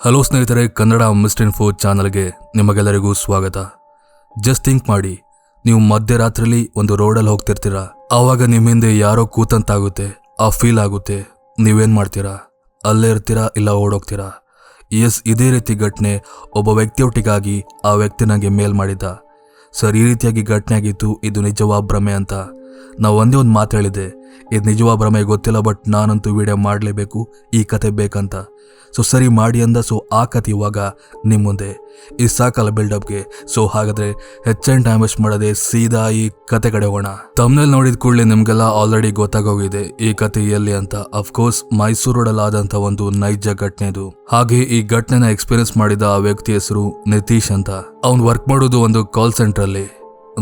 Hello ಸ್ನೇಹಿತರೆ, Kannada mister info ಚಾನಲ್ಗೆ ನಿಮಗೆಲ್ಲರಿಗೂ ಸ್ವಾಗತ. ಜಸ್ಟ್ ಥಿಂಕ್ ಮಾಡಿ, ನೀವು ಮಧ್ಯರಾತ್ರಿಲಿ ಒಂದು ರೋಡಲ್ಲಿ ಹೋಗ್ತಿರ್ತೀರ, ಆವಾಗ ನಿಮ್ಮ ಹಿಂದೆ ಯಾರೋ ಕೂತಂತಾಗುತ್ತೆ, ಆ ಫೀಲ್ ಆಗುತ್ತೆ. ನೀವೇನು ಮಾಡ್ತೀರಾ? ಅಲ್ಲೇ ಇರ್ತೀರಾ ಇಲ್ಲ ಓಡೋಗ್ತೀರಾ? ಎಸ್, ಇದೇ ರೀತಿ ಘಟನೆ ಒಬ್ಬ ವ್ಯಕ್ತಿಯೊಟ್ಟಿಗಾಗಿ ಆ ವ್ಯಕ್ತಿ ನನಗೆ ಮೇಲ್ ಮಾಡಿದ್ದ. ಸರ್, ಈ ರೀತಿಯಾಗಿ ಘಟನೆ ಆಗಿತ್ತು, ಇದು ನಿಜವಾ ಭ್ರಮೆ ಅಂತ. ನಾವು ಒಂದೇ ಒಂದು ಮಾತು ಹೇಳಿದೆ, ಇದು ನಿಜವಾ ಭ್ರಮೆ ಗೊತ್ತಿಲ್ಲ, ಬಟ್ ನಾನಂತೂ ವಿಡಿಯೋ ಮಾಡಲೇಬೇಕು, ಈ ಕತೆ ಬೇಕಂತ. ಸೊ ಸರಿ ಮಾಡಿ ಅಂದ. ಸೊ ಆ ಕತೆ ಇವಾಗ ನಿಮ್ಮ ಮುಂದೆ. ಈ ಸಾಕಲ್ಲ ಬಿಲ್ಡಪ್ಗೆ. ಸೊ ಹಾಗಾದ್ರೆ ಹೆಚ್ಚಿನ ಟೈಮ್ ವೇಸ್ಟ್ ಮಾಡದೆ ಸೀದಾ ಈ ಕತೆ ಕಡೆ ಹೋಗೋಣ. ತಮ್ನಲ್ಲಿ ನೋಡಿದ ಕೂಡಲೇ ನಿಮ್ಗೆಲ್ಲ ಆಲ್ರೆಡಿ ಗೊತ್ತಾಗೋಗಿದೆ ಈ ಕತೆ ಎಲ್ಲಿ ಅಂತ. ಅಫ್ಕೋರ್ಸ್ ಮೈಸೂರು ರೋಡಲ್ಲಿ ಆದಂತ ಒಂದು ನೈಜ ಘಟನೆ ಇದು. ಹಾಗೆ ಈ ಘಟನೆನ ಎಕ್ಸ್ಪೀರಿಯನ್ಸ್ ಮಾಡಿದ ಆ ವ್ಯಕ್ತಿ ಹೆಸರು ನಿತೀಶ್ ಅಂತ. ಅವ್ನು ವರ್ಕ್ ಮಾಡೋದು ಒಂದು ಕಾಲ್ ಸೆಂಟರ್ ಅಲ್ಲಿ.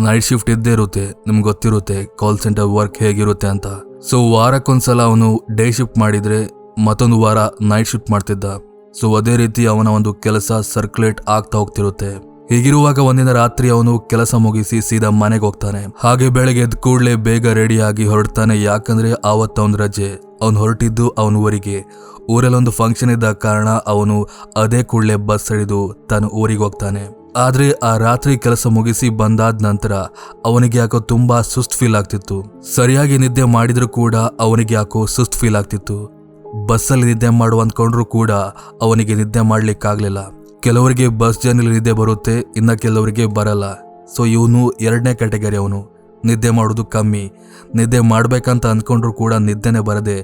ನೈಟ್ ಶಿಫ್ಟ್ ಇದ್ದೇ ಇರುತ್ತೆ, ನಿಮ್ಗೆ ಗೊತ್ತಿರುತ್ತೆ ಕಾಲ್ ಸೆಂಟರ್ ವರ್ಕ್ ಹೇಗಿರುತ್ತೆ ಅಂತ. ಸೊ ವಾರಕ್ಕೊಂದ್ಸಲ ಅವನು ಡೇ ಶಿಫ್ಟ್ ಮಾಡಿದ್ರೆ ಮತ್ತೊಂದು ವಾರ ನೈಟ್ ಶಿಫ್ಟ್ ಮಾಡ್ತಿದ್ದ. ಸೊ ಅದೇ ರೀತಿ ಅವನ ಒಂದು ಕೆಲಸ ಸರ್ಕ್ಯುಲೇಟ್ ಆಗ್ತಾ ಹೋಗ್ತಿರುತ್ತೆ. ಹೀಗಿರುವಾಗ ಒಂದಿನ ರಾತ್ರಿ ಅವನು ಕೆಲಸ ಮುಗಿಸಿ ಸೀದಾ ಮನೆಗೆ ಹೋಗ್ತಾನೆ. ಹಾಗೆ ಬೆಳಗ್ಗೆ ಎದ್ದ ಕೂಡಲೇ ಬೇಗ ರೆಡಿಯಾಗಿ ಹೊರಡ್ತಾನೆ, ಯಾಕಂದ್ರೆ ಆವತ್ತು ಅವನ ರಜೆ. ಅವನು ಹೊರಟಿದ್ದು ಅವನ ಊರಿಗೆ. ಊರಲ್ಲೊಂದು ಫಂಕ್ಷನ್ ಇದ್ದ ಕಾರಣ ಅವನು ಅದೇ ಕೂಡಲೇ ಬಸ್ ಹಿಡಿದು ತನ್ನ ಊರಿಗೆ ಹೋಗ್ತಾನೆ. ಆದ್ರೆ ಆ ರಾತ್ರಿ ಕೆಲಸ ಮುಗಿಸಿ ಬಂದಾದ ನಂತರ ಅವನಿಗೆ ಯಾಕೋ ತುಂಬಾ ಸುಸ್ತ್ ಫೀಲ್ ಆಗ್ತಿತ್ತು. ಸರಿಯಾಗಿ ನಿದ್ದೆ ಮಾಡಿದ್ರು ಕೂಡ ಅವನಿಗೆ ಯಾಕೋ ಸುಸ್ತ್ ಫೀಲ್ ಆಗ್ತಿತ್ತು. ಬಸ್ಸಲ್ಲಿ ನಿದ್ದೆ ಮಾಡುವ ಅಂದ್ಕೊಂಡ್ರು ಕೂಡ ಅವನಿಗೆ ನಿದ್ದೆ ಮಾಡ್ಲಿಕ್ಕಾಗ್ಲಿಲ್ಲ. ಕೆಲವರಿಗೆ ಬಸ್ ಜರ್ನಿಲಿ ನಿದ್ದೆ ಬರುತ್ತೆ, ಇನ್ನ ಕೆಲವರಿಗೆ ಬರಲ್ಲ. ಸೊ ಇವನು ಎರಡನೇ ಕ್ಯಾಟಗರಿ. ಅವನು ನಿದ್ದೆ ಮಾಡೋದು ಕಮ್ಮಿ. ನಿದ್ದೆ ಮಾಡ್ಬೇಕಂತ ಅಂದ್ಕೊಂಡ್ರು ಕೂಡ ನಿದ್ದೆನೆ ಬರದೆ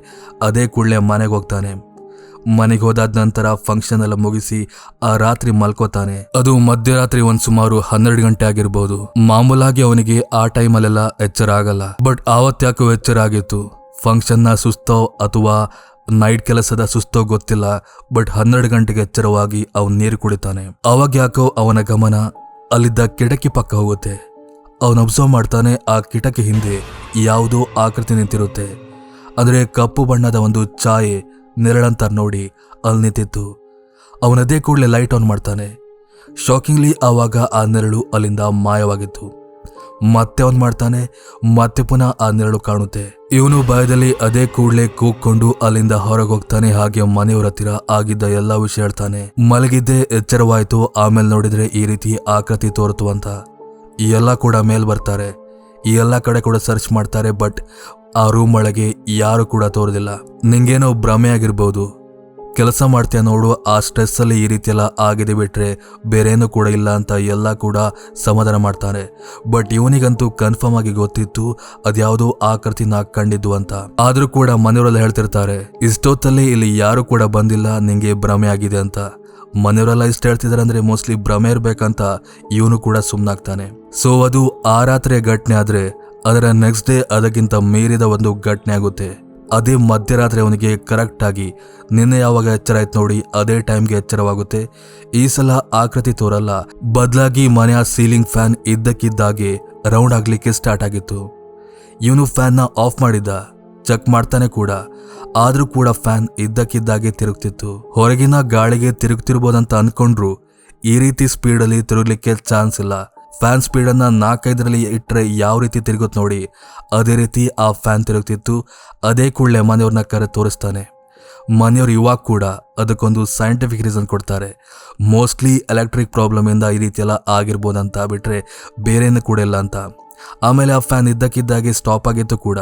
ಅದೇ ಕೂಡಲೇ ಮನೆಗೆ ಹೋಗ್ತಾನೆ. ಮನೆಗೆ ಹೋದಾದ ನಂತರ ಫಂಕ್ಷನ್ ಎಲ್ಲ ಮುಗಿಸಿ ಆ ರಾತ್ರಿ ಮಲ್ಕೋತಾನೆ. ಅದು ಮಧ್ಯರಾತ್ರಿ ಒಂದ್ ಸುಮಾರು 12 ಗಂಟೆ ಆಗಿರ್ಬೋದು. ಮಾಮೂಲಾಗಿ ಅವನಿಗೆ ಆ ಟೈಮಲ್ಲೆಲ್ಲ ಎಚ್ಚರ ಆಗಲ್ಲ, ಬಟ್ ಆವತ್ತ್ಯಾಕೋ ಎಚ್ಚರ ಆಗಿತ್ತು. ಫಂಕ್ಷನ್ನ ಸುಸ್ತೋ ಅಥವಾ ನೈಟ್ ಕೆಲಸದ ಸುಸ್ತೋ ಗೊತ್ತಿಲ್ಲ, ಬಟ್ 12 ಗಂಟೆಗೆ ಎಚ್ಚರವಾಗಿ ಅವನು ನೀರು ಕುಡಿತಾನೆ. ಅವಾಗ ಯಾಕೋ ಅವನ ಗಮನ ಅಲ್ಲಿದ್ದ ಕಿಟಕಿ ಪಕ್ಕ ಹೋಗುತ್ತೆ. ಅವನು ಅಬ್ಸರ್ವ್ ಮಾಡ್ತಾನೆ, ಆ ಕಿಟಕಿ ಹಿಂದೆ ಯಾವುದೋ ಆಕೃತಿ ನಿಂತಿರುತ್ತೆ. ಅಂದ್ರೆ ಕಪ್ಪು ಬಣ್ಣದ ಒಂದು ಛಾಯೆ ನೆರಳಂತ ನೋಡಿ ಅಲ್ಲಿ ನಿಂತಿತ್ತು. ಅವನದೇ ಕೂಡಲೇ ಲೈಟ್ ಆನ್ ಮಾಡ್ತಾನೆ. ಶಾಕಿಂಗ್ಲಿ ಆವಾಗ ಆ ನೆರಳು ಅಲ್ಲಿಂದ ಮಾಯವಾಗಿತ್ತು. ಮತ್ತೆ ಅವನ್ ಮಾಡ್ತಾನೆ, ಮತ್ತೆ ಪುನಃ ಆ ನೆರಳು ಕಾಣುತ್ತೆ. ಇವನು ಭಯದಲ್ಲಿ ಅದೇ ಕೂಡಲೇ ಕೂಗ್ಕೊಂಡು ಅಲ್ಲಿಂದ ಹೊರಗೆ ಹೋಗ್ತಾನೆ. ಹಾಗೆ ಮನೆಯವರ ಹತ್ತಿರ ಆಗಿದ್ದ ಎಲ್ಲಾ ವಿಷಯ ಹೇಳ್ತಾನೆ. ಮಲಗಿದ್ದೆ, ಎಚ್ಚರವಾಯ್ತು, ಆಮೇಲೆ ನೋಡಿದ್ರೆ ಈ ರೀತಿ ಆಕೃತಿ ತೋರ್ತು ಅಂತ. ಈ ಎಲ್ಲ ಕೂಡ ಮೇಲ್ ಬರ್ತಾರೆ, ಈ ಎಲ್ಲ ಕಡೆ ಕೂಡ ಸರ್ಚ್ ಮಾಡ್ತಾರೆ, ಬಟ್ ಆ ರೂಮ್ ಒಳಗೆ ಯಾರು ಕೂಡ ತೋರದಿಲ್ಲ. ನಿಂಗೇನೋ ಭ್ರಮೆ ಆಗಿರ್ಬೋದು, ಕೆಲಸ ಮಾಡ್ತೀಯ ನೋಡು, ಆ ಸ್ಟ್ರೆಸ್ ಅಲ್ಲಿ ಈ ರೀತಿ ಎಲ್ಲ ಆಗಿದೆ, ಬಿಟ್ರೆ ಬೇರೇನು ಕೂಡ ಇಲ್ಲ ಅಂತ ಎಲ್ಲ ಕೂಡ ಸಮಾಧಾನ ಮಾಡ್ತಾನೆ. ಬಟ್ ಇವನಿಗಂತೂ ಕನ್ಫರ್ಮ್ ಆಗಿ ಗೊತ್ತಿತ್ತು ಅದ್ಯಾವುದೋ ಆಕೃತಿನ ಕಂಡಿದ್ದು ಅಂತ. ಆದ್ರೂ ಕೂಡ ಮನೆಯವರೆಲ್ಲ ಹೇಳ್ತಿರ್ತಾರೆ, ಇಷ್ಟೊತ್ತಲ್ಲಿ ಇಲ್ಲಿ ಯಾರು ಕೂಡ ಬಂದಿಲ್ಲ, ನಿಂಗೆ ಭ್ರಮೆ ಆಗಿದೆ ಅಂತ. ಮನೆಯವರೆಲ್ಲ ಇಷ್ಟ ಹೇಳ್ತಿದಾರೆ ಅಂದ್ರೆ ಮೋಸ್ಟ್ಲಿ ಭ್ರಮೆ ಇರ್ಬೇಕಂತ ಇವನು ಕೂಡ ಸುಮ್ನಾಗ್ತಾನೆ. ಸೊ ಅದು ಆ ರಾತ್ರಿಯ ಘಟನೆ. ಆದ್ರೆ ಅದರ ನೆಕ್ಸ್ಟ್ ಡೇ ಅದಕ್ಕಿಂತ ಮೀರಿದ ಒಂದು ಘಟನೆ ಆಗುತ್ತೆ. ಅದೇ ಮಧ್ಯರಾತ್ರಿ ಅವನಿಗೆ ಕರೆಕ್ಟ್ ಆಗಿ ನಿನ್ನೆ ಯಾವಾಗ ಎಚ್ಚರ ಆಯ್ತು ನೋಡಿ ಅದೇ ಟೈಮ್ಗೆ ಎಚ್ಚರವಾಗುತ್ತೆ. ಈ ಸಲ ಆಕೃತಿ ತೋರಲ್ಲ, ಬದಲಾಗಿ ಮನೆಯ ಸೀಲಿಂಗ್ ಫ್ಯಾನ್ ಇದ್ದಕ್ಕಿದ್ದಾಗೆ ರೌಂಡ್ ಆಗ್ಲಿಕ್ಕೆ ಸ್ಟಾರ್ಟ್ ಆಗಿತ್ತು. ಇವನು ಫ್ಯಾನ್ನ ಆಫ್ ಮಾಡಿದ್ದ, ಚೆಕ್ ಮಾಡ್ತಾನೆ ಕೂಡ, ಆದ್ರೂ ಕೂಡ ಫ್ಯಾನ್ ಇದ್ದಕ್ಕಿದ್ದಾಗೆ ತಿರುಗ್ತಿತ್ತು. ಹೊರಗಿನ ಗಾಳಿಗೆ ತಿರುಗ್ತಿರ್ಬೋದಂತ ಅನ್ಕೊಂಡ್ರು ಈ ರೀತಿ ಸ್ಪೀಡಲ್ಲಿ ತಿರುಗ್ಲಿಕ್ಕೆ ಚಾನ್ಸ್ ಇಲ್ಲ. ಫ್ಯಾನ್ ಸ್ಪೀಡನ್ನ 4-5ರಲ್ಲಿ ಇಟ್ಟರೆ ಯಾವ ರೀತಿ ತಿರುಗುತ್ತೆ ನೋಡಿ, ಅದೇ ರೀತಿ ಆ ಫ್ಯಾನ್ ತಿರುಗ್ತಿತ್ತು. ಅದೇ ಕೂಡಲೇ ಮನೆಯವ್ರನ್ನ ಕರೆ ತೋರಿಸ್ತಾನೆ. ಮನೆಯವ್ರು ಇವಾಗ ಕೂಡ ಅದಕ್ಕೊಂದು ಸೈಂಟಿಫಿಕ್ ರೀಸನ್ ಕೊಡ್ತಾರೆ. ಮೋಸ್ಟ್ಲಿ ಎಲೆಕ್ಟ್ರಿಕ್ ಪ್ರಾಬ್ಲಮ್ ಇಂದ ಈ ರೀತಿ ಎಲ್ಲ ಆಗಿರ್ಬೋದಂತ, ಬಿಟ್ರೆ ಬೇರೇನು ಕೂಡ ಇಲ್ಲ ಅಂತ. ಆಮೇಲೆ ಆ ಫ್ಯಾನ್ ಇದ್ದಕ್ಕಿದ್ದಾಗೆ ಸ್ಟಾಪ್ ಆಗಿತ್ತು ಕೂಡ.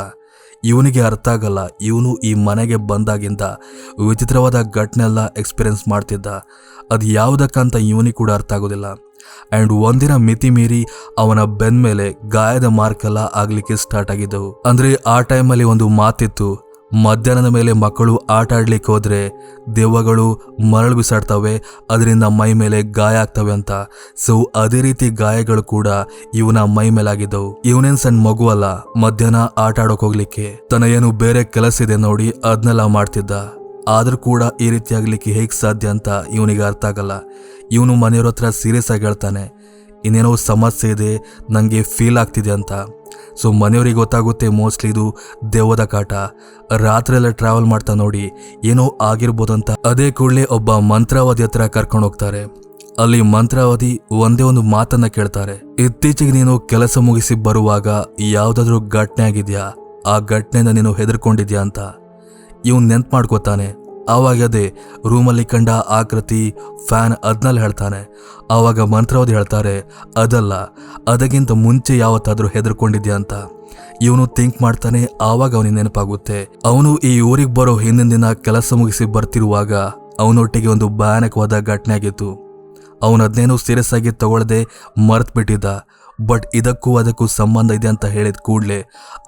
ಇವನಿಗೆ ಅರ್ಥ ಆಗಲ್ಲ, ಇವನು ಈ ಮನೆಗೆ ಬಂದಾಗಿಂದ ವಿಚಿತ್ರವಾದ ಘಟನೆ ಎಲ್ಲ ಎಕ್ಸ್ಪೀರಿಯನ್ಸ್ ಮಾಡ್ತಿದ್ದ. ಅದು ಯಾವುದಕ್ಕಂತ ಇವನಿಗೆ ಕೂಡ ಅರ್ಥ ಆಗೋದಿಲ್ಲ. ಅಂಡ್ ಒಂದಿನ ಮಿತಿ ಮೀರಿ ಅವನ ಬೆನ್ ಮೇಲೆ ಗಾಯದ ಮಾರ್ಕ್ ಎಲ್ಲ ಆಗ್ಲಿಕ್ಕೆ ಸ್ಟಾರ್ಟ್ ಆಗಿದ್ದವು. ಅಂದ್ರೆ ಆ ಟೈಮಲ್ಲಿ ಒಂದು ಮಾತಿತ್ತು, ಮಧ್ಯಾಹ್ನದ ಮೇಲೆ ಮಕ್ಕಳು ಆಟ ಆಡ್ಲಿಕ್ಕೆ ಹೋದ್ರೆ ದೆವ್ವಗಳು ಮರಳು ಬಿಸಾಡ್ತವೆ, ಅದರಿಂದ ಮೈ ಮೇಲೆ ಗಾಯ ಆಗ್ತವೆ ಅಂತ. ಸೊ ಅದೇ ರೀತಿ ಗಾಯಗಳು ಕೂಡ ಇವನ ಮೈ ಮೇಲಾಗಿದ್ದವು. ಇವನೇನ್ ಸಣ್ಣ ಮಗು ಅಲ್ಲ, ಮಧ್ಯಾಹ್ನ ಆಟ ಆಡೋಕ್ ಹೋಗ್ಲಿಕ್ಕೆ ತನ್ನ ಏನು ಬೇರೆ ಕೆಲಸ ಇದೆ ನೋಡಿ ಅದನ್ನೆಲ್ಲ ಮಾಡ್ತಿದ್ದ. ಆದ್ರೂ ಕೂಡ ಈ ರೀತಿ ಆಗ್ಲಿಕ್ಕೆ ಹೇಗ್ ಸಾಧ್ಯ ಅಂತ ಇವನಿಗೆ ಅರ್ಥ ಆಗಲ್ಲ. ಇವನು ಮನೆಯವ್ರ ಹತ್ರ ಸೀರಿಯಸ್ ಆಗಿ ಹೇಳ್ತಾನೆ, ಇನ್ನೇನೋ ಸಮಸ್ಯೆ ಇದೆ, ನಂಗೆ ಫೀಲ್ ಆಗ್ತಿದೆ ಅಂತ. ಸೊ ಮನೆಯವ್ರಿಗೆ ಗೊತ್ತಾಗುತ್ತೆ ಮೋಸ್ಟ್ಲಿ ಇದು ದೆವ್ವದ ಕಾಟ. ರಾತ್ರಿ ಎಲ್ಲ ಟ್ರಾವೆಲ್ ಮಾಡ್ತಾ ನೋಡಿ ಏನೋ ಆಗಿರ್ಬೋದಂತ. ಅದೇ ಕೂಡಲೇ ಒಬ್ಬ ಮಂತ್ರವಾದಿ ಹತ್ರ ಕರ್ಕೊಂಡು ಹೋಗ್ತಾರೆ. ಅಲ್ಲಿ ಮಂತ್ರವಾದಿ ಒಂದೇ ಒಂದು ಮಾತನ್ನ ಕೇಳ್ತಾರೆ, ಇತ್ತೀಚೆಗೆ ನೀನು ಕೆಲಸ ಮುಗಿಸಿ ಬರುವಾಗ ಯಾವ್ದಾದ್ರು ಘಟನೆ ಆಗಿದ್ಯಾ, ಆ ಘಟನೆಯಿಂದ ನೀನು ಹೆದರ್ಕೊಂಡಿದ್ಯಾ ಅಂತ. ಇವನ್ ನೆನ್ಪು ಮಾಡ್ಕೋತಾನೆ. ಆವಾಗ ಅದೇ ರೂಮಲ್ಲಿ ಕಂಡ ಆಕೃತಿ ಫ್ಯಾನ್ ಅದ್ನಲ್ಲಿ ಹೇಳ್ತಾನೆ. ಆವಾಗ ಮಂತ್ರವಾದಿ ಹೇಳ್ತಾರೆ, ಅದಲ್ಲ, ಅದಕ್ಕಿಂತ ಮುಂಚೆ ಯಾವತ್ತಾದ್ರೂ ಹೆದರ್ಕೊಂಡಿದ್ಯಾ ಅಂತ. ಇವನು ಥಿಂಕ್ ಮಾಡ್ತಾನೆ. ಆವಾಗ ಅವನಿಗೆ ನೆನಪಾಗುತ್ತೆ, ಅವನು ಈ ಊರಿಗೆ ಬರೋ ಹಿಂದಿನ ದಿನ ಕೆಲಸ ಮುಗಿಸಿ ಬರ್ತಿರುವಾಗ ಅವನೊಟ್ಟಿಗೆ ಒಂದು ಭಯಾನಕವಾದ ಘಟನೆ ಆಗಿತ್ತು. ಅವನು ಅದನ್ನೇನು ಸೀರಿಯಸ್ ಆಗಿ ತಗೊಳ್ಳದೆ ಮರ್ತ್ ಬಿಟ್ಟಿದ್ದ. ಬಟ್ ಇದಕ್ಕೂ ಅದಕ್ಕೂ ಸಂಬಂಧ ಇದೆ ಅಂತ ಹೇಳಿದ ಕೂಡಲೇ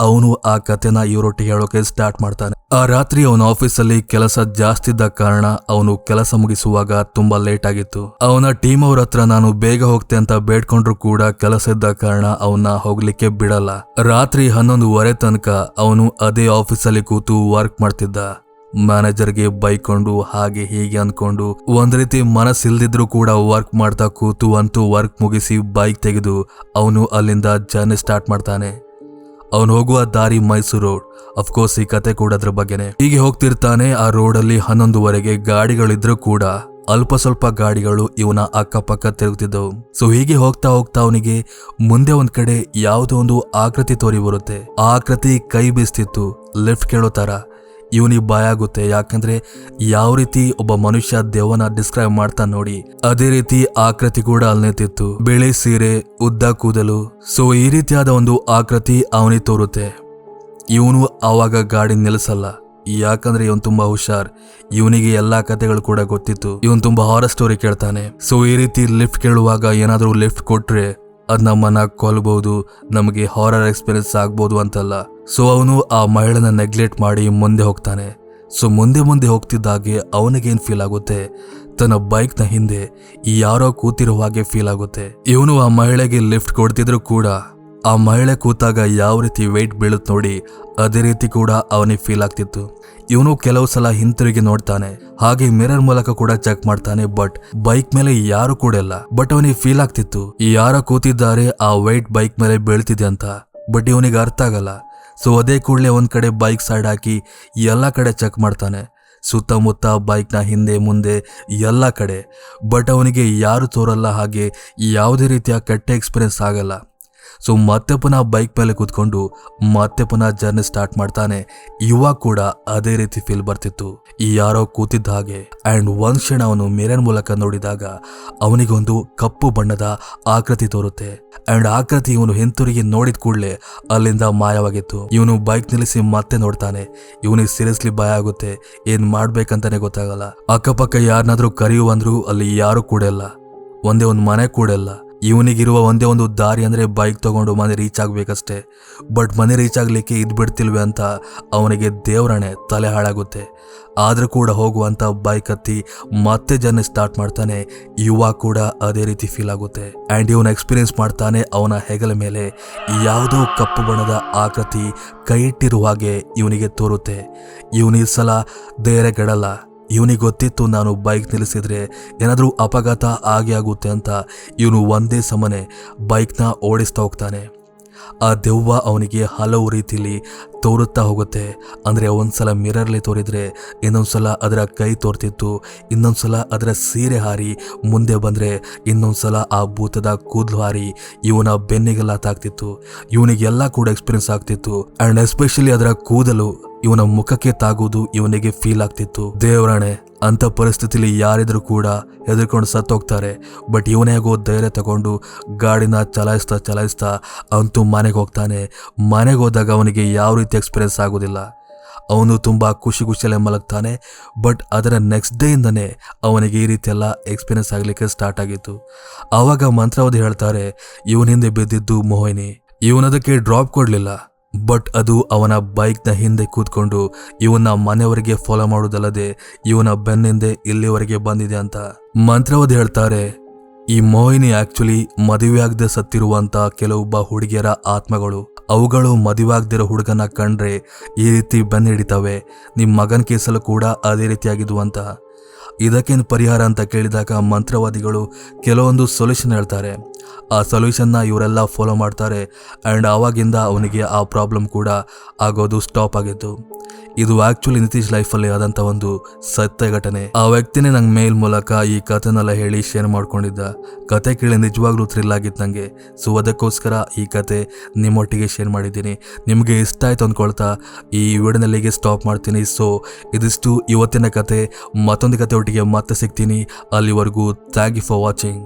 ಅವನು ಆ ಕಥೆನ ಇವರೊಟ್ಟಿಗೆ ಹೇಳೋಕೆ ಸ್ಟಾರ್ಟ್ ಮಾಡ್ತಾನೆ. ಆ ರಾತ್ರಿ ಅವನ ಆಫೀಸಲ್ಲಿ ಕೆಲಸ ಜಾಸ್ತಿ ಇದ್ದ ಕಾರಣ ಅವನು ಕೆಲಸ ಮುಗಿಸುವಾಗ ತುಂಬಾ ಲೇಟ್ ಆಗಿತ್ತು. ಅವನ ಟೀಮ್ ಅವ್ರ ಹತ್ರ ನಾನು ಬೇಗ ಹೋಗ್ತೆ ಅಂತ ಬೇಡ್ಕೊಂಡ್ರು ಕೂಡ ಕೆಲಸ ಇದ್ದ ಕಾರಣ ಅವನ್ನ ಹೋಗ್ಲಿಕ್ಕೆ ಬಿಡಲ್ಲ. ರಾತ್ರಿ 11:30 ತನಕ ಅವನು ಅದೇ ಆಫೀಸಲ್ಲಿ ಕೂತು ವರ್ಕ್ ಮಾಡ್ತಿದ್ದ. ಮ್ಯಾನೇಜರ್ಗೆ ಬೈಕೊಂಡು ಹಾಗೆ ಹೀಗೆ ಅನ್ಕೊಂಡು ಒಂದ್ ರೀತಿ ಮನಸ್ಸಿಲ್ದಿದ್ರು ಕೂಡ ವರ್ಕ್ ಮಾಡ್ತಾ ಕೂತು ಅಂತೂ ವರ್ಕ್ ಮುಗಿಸಿ ಬೈಕ್ ತೆಗೆದು ಅವನು ಅಲ್ಲಿಂದ ಜರ್ನಿ ಸ್ಟಾರ್ಟ್ ಮಾಡ್ತಾನೆ. ಅವನು ಹೋಗುವ ದಾರಿ ಮೈಸೂರು ರೋಡ್. ಅಫ್ಕೋರ್ಸ್ ಈ ಕತೆ ಕೂಡ ಅದ್ರ ಬಗ್ಗೆನೆ. ಹೀಗೆ ಹೋಗ್ತಿರ್ತಾನೆ. ಆ ರೋಡಲ್ಲಿ 11:30 ಗಾಡಿಗಳಿದ್ರು ಕೂಡ ಅಲ್ಪ ಸ್ವಲ್ಪ ಗಾಡಿಗಳು ಇವನ ಅಕ್ಕಪಕ್ಕ ತಿರುಗುತ್ತಿದ್ದವು. ಸೊ ಹೀಗೆ ಹೋಗ್ತಾ ಹೋಗ್ತಾ ಅವನಿಗೆ ಮುಂದೆ ಒಂದ್ ಕಡೆ ಯಾವುದೋ ಒಂದು ಆಕೃತಿ ತೋರಿ ಬರುತ್ತೆ. ಆ ಆಕೃತಿ ಕೈ ಬೀಸ್ತಿತ್ತು, ಲಿಫ್ಟ್ ಕೇಳೋ ತರ. ಇವನಿಗೆ ಭಯ ಆಗುತ್ತೆ. ಯಾಕಂದ್ರೆ ಯಾವ ರೀತಿ ಒಬ್ಬ ಮನುಷ್ಯ ದೆವ್ವನ ಡಿಸ್ಕ್ರೈಬ್ ಮಾಡ್ತಾ ನೋಡಿ, ಅದೇ ರೀತಿ ಆಕೃತಿ ಕೂಡ ಅಲ್ಲಿ ನಿಂತಿತ್ತು. ಬಿಳಿ ಸೀರೆ, ಉದ್ದ ಕೂದಲು. ಸೊ ಈ ರೀತಿಯಾದ ಒಂದು ಆಕೃತಿ ಅವನಿಗೆ ತೋರುತ್ತೆ. ಇವನು ಆವಾಗ ಗಾಡಿ ನಿಲ್ಲಿಸಲ್ಲ. ಯಾಕಂದ್ರೆ ಇವನು ತುಂಬಾ ಹುಷಾರ್. ಇವನಿಗೆ ಎಲ್ಲಾ ಕಥೆಗಳು ಕೂಡ ಗೊತ್ತಿತ್ತು. ಇವನು ತುಂಬಾ ಹಾರರ್ ಸ್ಟೋರಿ ಕೇಳ್ತಾನೆ. ಸೊ ಈ ರೀತಿ ಲಿಫ್ಟ್ ಕೇಳುವಾಗ ಏನಾದ್ರೂ ಲಿಫ್ಟ್ ಕೊಟ್ರೆ ಅದ್ ನಮ್ಮನ್ನ ಕೊಲ್ಬಹುದು, ನಮಗೆ ಹಾರರ್ ಎಕ್ಸ್ಪೀರಿಯನ್ಸ್ ಆಗ್ಬೋದು ಅಂತಲ್ಲ. ಸೊ ಅವನು ಆ ಮಹಿಳೆನ ನೆಗ್ಲೆಕ್ಟ್ ಮಾಡಿ ಮುಂದೆ ಹೋಗ್ತಾನೆ. ಸೊ ಮುಂದೆ ಹೋಗ್ತಿದ್ದಾಗೆ ಅವನಿಗೇನ್ ಫೀಲ್ ಆಗುತ್ತೆ, ತನ್ನ ಬೈಕ್ನ ಹಿಂದೆ ಯಾರೋ ಕೂತಿರೋ ಹಾಗೆ ಫೀಲ್ ಆಗುತ್ತೆ. ಇವನು ಆ ಮಹಿಳೆಗೆ ಲಿಫ್ಟ್ ಕೊಡ್ತಿದ್ರು ಕೂಡ ಆ ಮಹಿಳೆ ಕೂತಾಗ ಯಾವ ರೀತಿ ವೆಯ್ಟ್ ಬೀಳುತ್ತೆ ನೋಡಿ, ಅದೇ ರೀತಿ ಕೂಡ ಅವನಿಗೆ ಫೀಲ್ ಆಗ್ತಿತ್ತು. ಇವನು ಕೆಲವು ಸಲ ಹಿಂತಿರುಗಿ ನೋಡ್ತಾನೆ, ಹಾಗೆ ಮಿರರ್ ಮೂಲಕ ಕೂಡ ಚೆಕ್ ಮಾಡ್ತಾನೆ. ಬಟ್ ಬೈಕ್ ಮೇಲೆ ಯಾರು ಕೂಡ ಇಲ್ಲ. ಬಟ್ ಅವನಿಗೆ ಫೀಲ್ ಆಗ್ತಿತ್ತು ಯಾರೋ ಕೂತಿದ್ದಾರೆ, ಆ ವೆಯ್ಟ್ ಬೈಕ್ ಮೇಲೆ ಬೀಳ್ತಿದೆ ಅಂತ. ಬಟ್ ಇವನಿಗೆ ಅರ್ಥ ಆಗಲ್ಲ. ಸೊ ಅದೇ ಕೂಡಲೇ ಒಂದ್ ಕಡೆ ಬೈಕ್ ಸೈಡ್ ಹಾಕಿ ಎಲ್ಲ ಕಡೆ ಚೆಕ್ ಮಾಡ್ತಾನೆ, ಸುತ್ತಮುತ್ತ ಬೈಕ್ನ ಹಿಂದೆ ಮುಂದೆ ಎಲ್ಲ ಕಡೆ. ಬಟ್ ಅವನಿಗೆ ಯಾರು ತೋರಲ್ಲ, ಹಾಗೆ ಯಾವುದೇ ರೀತಿಯ ಕೆಟ್ಟ ಎಕ್ಸ್ಪೀರಿಯನ್ಸ್ ಆಗಲ್ಲ. ಸೊ ಮತ್ತೆ ಪುನಃ ಬೈಕ್ ಮೇಲೆ ಕೂತ್ಕೊಂಡು ಮತ್ತೆ ಪುನಃ ಜರ್ನಿ ಸ್ಟಾರ್ಟ್ ಮಾಡ್ತಾನೆ. ಇವಾಗ ಕೂಡ ಅದೇ ರೀತಿ ಫೀಲ್ ಬರ್ತಿತ್ತು, ಯಾರೋ ಕೂತಿದ್ದ ಹಾಗೆ. ಅಂಡ್ ಒಂದ್ ಕ್ಷಣ ಅವನು ಮಿರರ್ ಮೂಲಕ ನೋಡಿದಾಗ ಅವನಿಗೊಂದು ಕಪ್ಪು ಬಣ್ಣದ ಆಕೃತಿ ತೋರುತ್ತೆ. ಅಂಡ್ ಆಕೃತಿ ಇವನು ಹಿಂತಿರುಗಿ ನೋಡಿದ ಕೂಡಲೇ ಅಲ್ಲಿಂದ ಮಾಯವಾಗಿತ್ತು. ಇವನು ಬೈಕ್ ನಿಲ್ಲಿಸಿ ಮತ್ತೆ ನೋಡ್ತಾನೆ. ಇವನಿಗೆ ಸೀರಿಯಸ್ಲಿ ಭಯ ಆಗುತ್ತೆ, ಏನ್ ಮಾಡ್ಬೇಕಂತಾನೆ ಗೊತ್ತಾಗಲ್ಲ. ಅಕ್ಕಪಕ್ಕ ಯಾರನ್ನಾದ್ರೂ ಕರೆಯುವಂದ್ರು ಅಲ್ಲಿ ಯಾರು ಕೂಡ ಇಲ್ಲ, ಒಂದೇ ಒಂದು ಮನೆ ಕೂಡ ಇಲ್ಲ. ಇವನಿಗಿರುವ ಒಂದೇ ಒಂದು ದಾರಿ ಅಂದ್ರೆ ಬೈಕ್ ತಗೊಂಡು ಮನೆ ರೀಚ್ ಆಗ್ಬೇಕಷ್ಟೇ. ಬಟ್ ಮನೆ ರೀಚ್ ಆಗ್ಲಿಕ್ಕೆ ಇದ್ ಬಿಡ್ತಿಲ್ವೆ ಅಂತ ಅವನಿಗೆ ದೇವರಣೆ ತಲೆ ಹಾಳಾಗುತ್ತೆ. ಆದ್ರೂ ಕೂಡ ಹೋಗುವಂತ ಬೈಕ್ ಹತ್ತಿ ಮತ್ತೆ ಜರ್ನಿ ಸ್ಟಾರ್ಟ್ ಮಾಡ್ತಾನೆ. ಇವಾಗ ಕೂಡ ಅದೇ ರೀತಿ ಫೀಲ್ ಆಗುತ್ತೆ. ಅಂಡ್ ಇವನ ಎಕ್ಸ್ಪೀರಿಯನ್ಸ್ ಮಾಡ್ತಾನೆ, ಅವನ ಹೆಗಲ ಮೇಲೆ ಯಾವುದೋ ಕಪ್ಪು ಬಣ್ಣದ ಆಕೃತಿ ಕೈ ಇಟ್ಟಿರುವ ಹಾಗೆ ಇವನಿಗೆ ತೋರುತ್ತೆ. ಇವನ ಈ ಸಲ ಧೈರ್ಯಗೆಡಲ್ಲ. ಇವನಿಗೆ ಗೊತ್ತಿತ್ತು ನಾನು ಬೈಕ್ ನಿಲ್ಲಿಸಿದ್ರೆ ಏನಾದ್ರೂ ಅಪಘಾತ ಆಗೇ ಆಗುತ್ತೆ ಅಂತ. ಇವನು ಒಂದೇ ಸಮನೆ ಬೈಕ್ನ ಓಡಿಸ್ತಾ ಹೋಗ್ತಾನೆ. ಆ ದೆವ್ವ ಅವನಿಗೆ ಹಲವು ರೀತಿಲಿ ತೋರುತ್ತಾ ಹೋಗುತ್ತೆ. ಅಂದ್ರೆ ಒಂದ್ಸಲ ಮಿರರ್ಲಿ ತೋರಿದ್ರೆ ಇನ್ನೊಂದ್ಸಲ ಅದರ ಕೈ ತೋರ್ತಿತ್ತು, ಇನ್ನೊಂದ್ಸಲ ಅದರ ಸೀರೆ ಹಾರಿ ಮುಂದೆ ಬಂದ್ರೆ ಇನ್ನೊಂದ್ಸಲ ಆ ಭೂತದ ಕೂದಲು ಹಾರಿ ಇವನ ಬೆನ್ನಿಗೆಲ್ಲ ತಾಗ್ತಿತ್ತು. ಇವನಿಗೆಲ್ಲ ಕೂಡ ಎಕ್ಸ್ಪೀರಿಯನ್ಸ್ ಆಗ್ತಿತ್ತು. ಅಂಡ್ ಎಸ್ಪೆಷಲಿ ಅದರ ಕೂದಲು ಇವನ ಮುಖಕ್ಕೆ ತಾಗುವುದು ಇವನಿಗೆ ಫೀಲ್ ಆಗ್ತಿತ್ತು. ದೇವರಾಣೆ, ಅಂತ ಪರಿಸ್ಥಿತಿಲಿ ಯಾರಿದ್ರು ಕೂಡ ಹೆದರ್ಕೊಂಡು ಸತ್ತೋಗ್ತಾರೆ. ಬಟ್ ಇವನೇ ಆಗೋ ಧೈರ್ಯ ತಗೊಂಡು ಗಾಡಿನ ಚಲಾಯಿಸ್ತಾ ಅಂತೂ ಮನೆಗೆ ಹೋಗ್ತಾನೆ. ಮನೆಗೆ ಹೋದಾಗ ಅವನಿಗೆ ಯಾವ ರೀತಿ ಎಕ್ಸ್ಪೀರಿಯನ್ಸ್ ಆಗೋದಿಲ್ಲ. ಅವನು ತುಂಬಾ ಖುಷಿಯಲ್ಲೇ ಮಲಗ್ತಾನೆ. ಬಟ್ ಅದರ ನೆಕ್ಸ್ಟ್ ಡೇ ಇಂದನೇ ಅವನಿಗೆ ಈ ರೀತಿ ಎಲ್ಲ ಎಕ್ಸ್ಪೀರಿಯನ್ಸ್ ಆಗ್ಲಿಕ್ಕೆ ಸ್ಟಾರ್ಟ್ ಆಗಿತ್ತು. ಆವಾಗ ಮಂತ್ರವಾದಿ ಹೇಳ್ತಾರೆ, ಇವನ ಹಿಂದೆ ಬಿದ್ದಿದ್ದು ಮೋಹಿನಿ. ಇವನದಕ್ಕೆ ಡ್ರಾಪ್ ಕೊಡ್ಲಿಲ್ಲ, ಬಟ್ ಅದು ಅವನ ಬೈಕ್ನ ಹಿಂದೆ ಕೂತ್ಕೊಂಡು ಇವನ ಮನೆಯವರೆಗೆ ಫಾಲೋ ಮಾಡೋದಲ್ಲದೆ ಇವನ ಬೆನ್ನಿಂದೆ ಇಲ್ಲಿವರೆಗೆ ಬಂದಿದೆ ಅಂತ ಮಂತ್ರವಾದಿ ಹೇಳ್ತಾರೆ. ಈ ಮೋಹಿನಿ ಆಕ್ಚುಲಿ ಮದುವೆ ಆಗದೆ ಸತ್ತಿರುವಂತ ಕೆಲವೊಬ್ಬ ಹುಡುಗಿಯರ ಆತ್ಮಗಳು. ಅವುಗಳು ಮದುವೆ ಆಗದಿರೋ ಹುಡುಗನ ಕಂಡ್ರೆ ಈ ರೀತಿ ಬೆನ್ನ ಹಿಡಿತವೆ. ನಿಮ್ ಮಗನ ಕೇಸಲ್ಲೂ ಕೂಡ ಅದೇ ರೀತಿ ಆಗಿದ್ವು ಅಂತ. ಇದಕ್ಕೇನು ಪರಿಹಾರ ಅಂತ ಕೇಳಿದಾಗ ಮಂತ್ರವಾದಿಗಳು ಕೆಲವೊಂದು ಸೊಲ್ಯೂಷನ್ ಹೇಳ್ತಾರೆ. ಆ ಸೊಲ್ಯೂಷನ್ನ ಇವರೆಲ್ಲ ಫಾಲೋ ಮಾಡ್ತಾರೆ ಆ್ಯಂಡ್ ಆವಾಗಿಂದ ಅವನಿಗೆ ಆ ಪ್ರಾಬ್ಲಮ್ ಕೂಡ ಆಗೋದು ಸ್ಟಾಪ್ ಆಗಿತ್ತು. ಇದು ಆ್ಯಕ್ಚುಲಿ ನಿತೀಶ್ ಲೈಫಲ್ಲಿ ಆದಂಥ ಒಂದು ಸತ್ಯ ಘಟನೆ. ಆ ವ್ಯಕ್ತಿನೇ ನಂಗೆ ಮೇಲ್ ಮೂಲಕ ಈ ಕಥೆನೆಲ್ಲ ಹೇಳಿ ಶೇರ್ ಮಾಡ್ಕೊಂಡಿದ್ದ. ಕತೆ ಕೇಳಿ ನಿಜವಾಗ್ಲೂ ಥ್ರಿಲ್ ಆಗಿತ್ತು ನನಗೆ. ಸೊ ಅದಕ್ಕೋಸ್ಕರ ಈ ಕತೆ ನಿಮ್ಮೊಟ್ಟಿಗೆ ಶೇರ್ ಮಾಡಿದ್ದೀನಿ. ನಿಮಗೆ ಇಷ್ಟ ಆಯ್ತು ಅಂದ್ಕೊಳ್ತಾ ಈ ವಿಡಿಯೋನಲ್ಲಿಗೆ ಸ್ಟಾಪ್ ಮಾಡ್ತೀನಿ. ಸೊ ಇದಿಷ್ಟು ಇವತ್ತಿನ ಕತೆ. ಮತ್ತೊಂದು ಕತೆ ಒಟ್ಟಿಗೆ ಮತ್ತೆ ಸಿಗ್ತೀನಿ. ಅಲ್ಲಿವರೆಗೂ ಥ್ಯಾಂಕ್ ಯು ಫಾರ್ ವಾಚಿಂಗ್.